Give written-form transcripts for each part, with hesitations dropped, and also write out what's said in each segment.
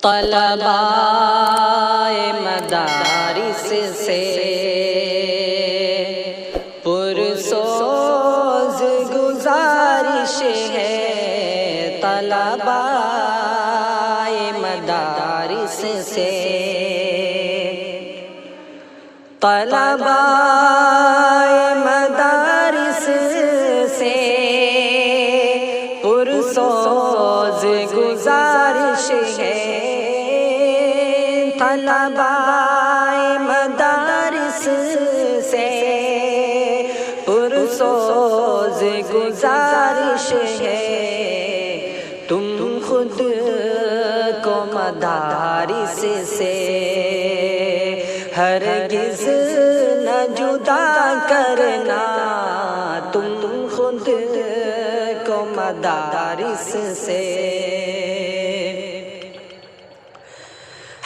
طلبائے مدارس سے پرسوز گزارش ہے، طلبائے مدارس سے طلبائے مدارس سے پرسوز گزارش ہے، طلبائے مدارس سے پرسوز گزارش ہے، تم خود کو مدارس سے ہرگز نہ جدا کرنا، تم خود کو مدارس سے۔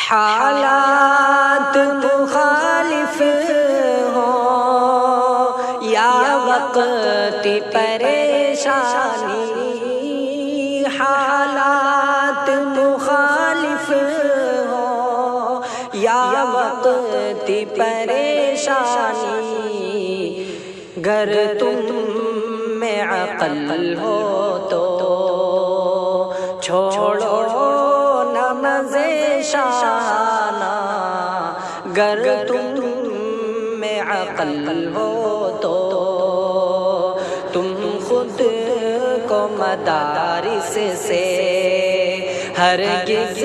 حالات مخالف ہوں یا وقت پریشانی، حالات مخالف ہوں یا وقت پریشانی، گر تم میں عقل ہو تو چھوڑو نہ مزے شانہ، گر تم میں عقل ہو تو تم خود کو مدارس سے ہرگز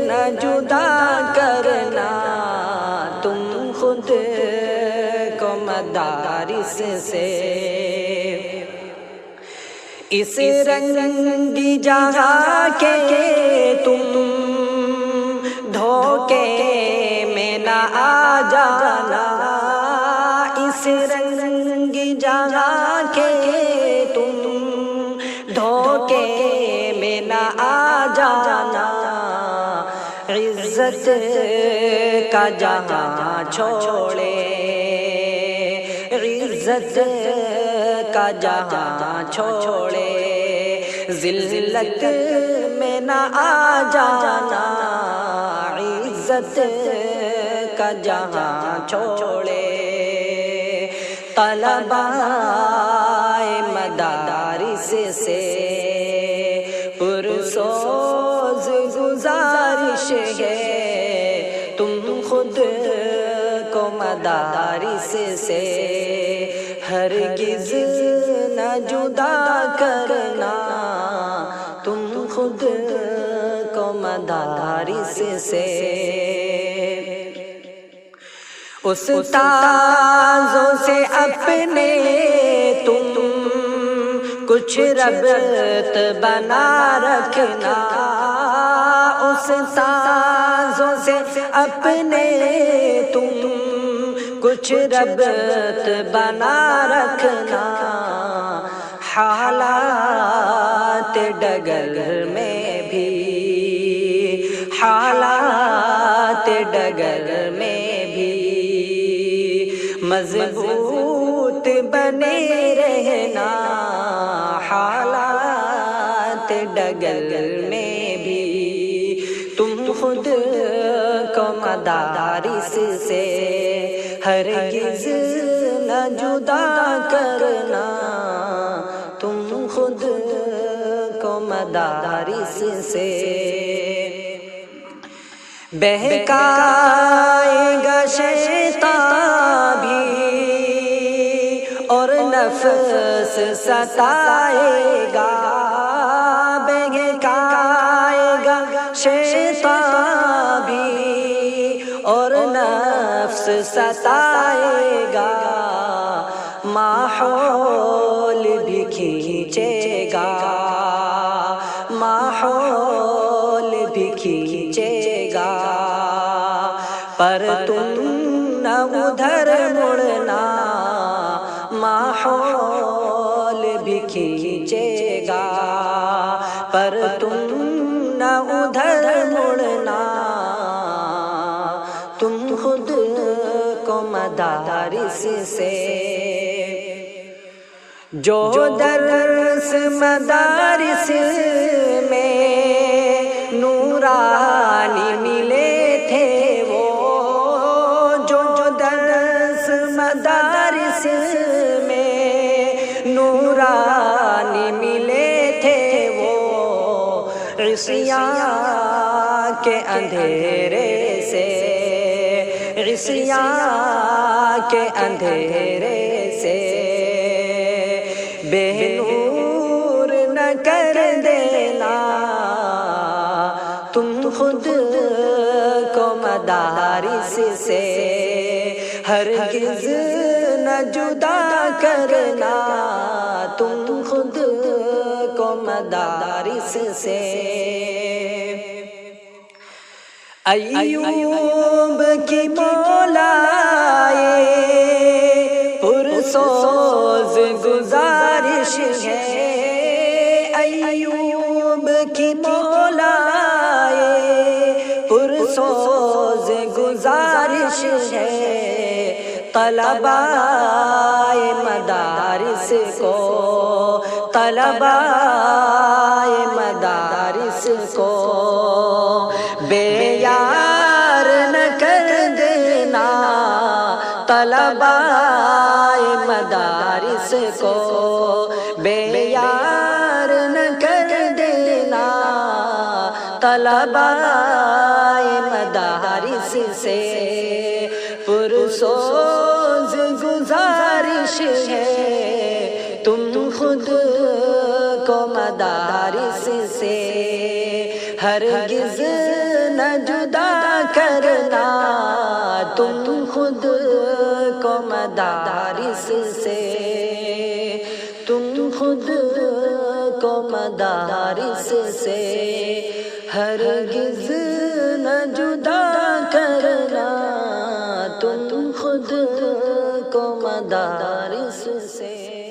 نہ جدا کرنا، تم خود کو مدارس سے۔ اس رنگی جہاں کے تم دھوکے میں نہ آ جانا، اس رنگی جہاں کے تم دھوکے میں نہ آ جانا، عزت کا جہاں چھوڑے، عزت کا جہاں چھوڑے ذلت میں نہ آ جانا، عزت کا جہاں چھوڑے، طلبائے مدارس سے پرسوز گزارش ہے، تم خود کو مدارس سے ہرگز نہ جدا کرنا، تم خود کو مدارس سے۔ استاذوں سے اپنے تم کچھ ربط بنا رکھنا، استاذوں سے اپنے تم کچھ ربط بنا رکھنا، حالات ڈگر میں بھی، حالات ڈگر میں بھی مضبوط بنے رہنا، حالات ڈگر میں بھی تم خود کو مدارس سے ہرگز نہ جدا کرنا، تم خود کو مدارس سے۔ بہکائے گا شیطان بھی اور نفس ستائے گا، بہکائے گا شیطان بھی اور نفس ستائے گا، ماحول بھی کھینچے گا، ماحول بھی کھینچے گا، پر تم نہ ادھر مڑنا، ماحول بھی کھینچے گا، پر تم نہ ادھر مڑنا، تم خود کو مدارس سے۔ جو درس مدارس میں نورانی نورانی ملے تھے وہ جو درس مدارس میں، نورانی ملے تھے وہ عصیان کے اندھیرے سے، عصیان کے اندھیرے سے، بے نور نہ کر دینا تم خود کو مدارس سے، ہرگز نہ جدا کرنا تم خود کو مدارس سے۔ ایوب کی مولائے پرسوز گزارش ہے، ایوب کی مولائے پرسوز گزارش ہے، طلباء مدارس کو، طلباء مدارس کو بے یار نہ کر دینا، طلباء مدارس کو بے یار نہ کر دینا، طلباء مدارس سے پرسوز گزارش ہے تم خود کو مدارس سے، ہرگز نہ جدا کرنا تم خود کو مدارس سے، تم خود کو مدارس سے، ہرگز نہ جدا کرنا تم خود کو مدارس سے۔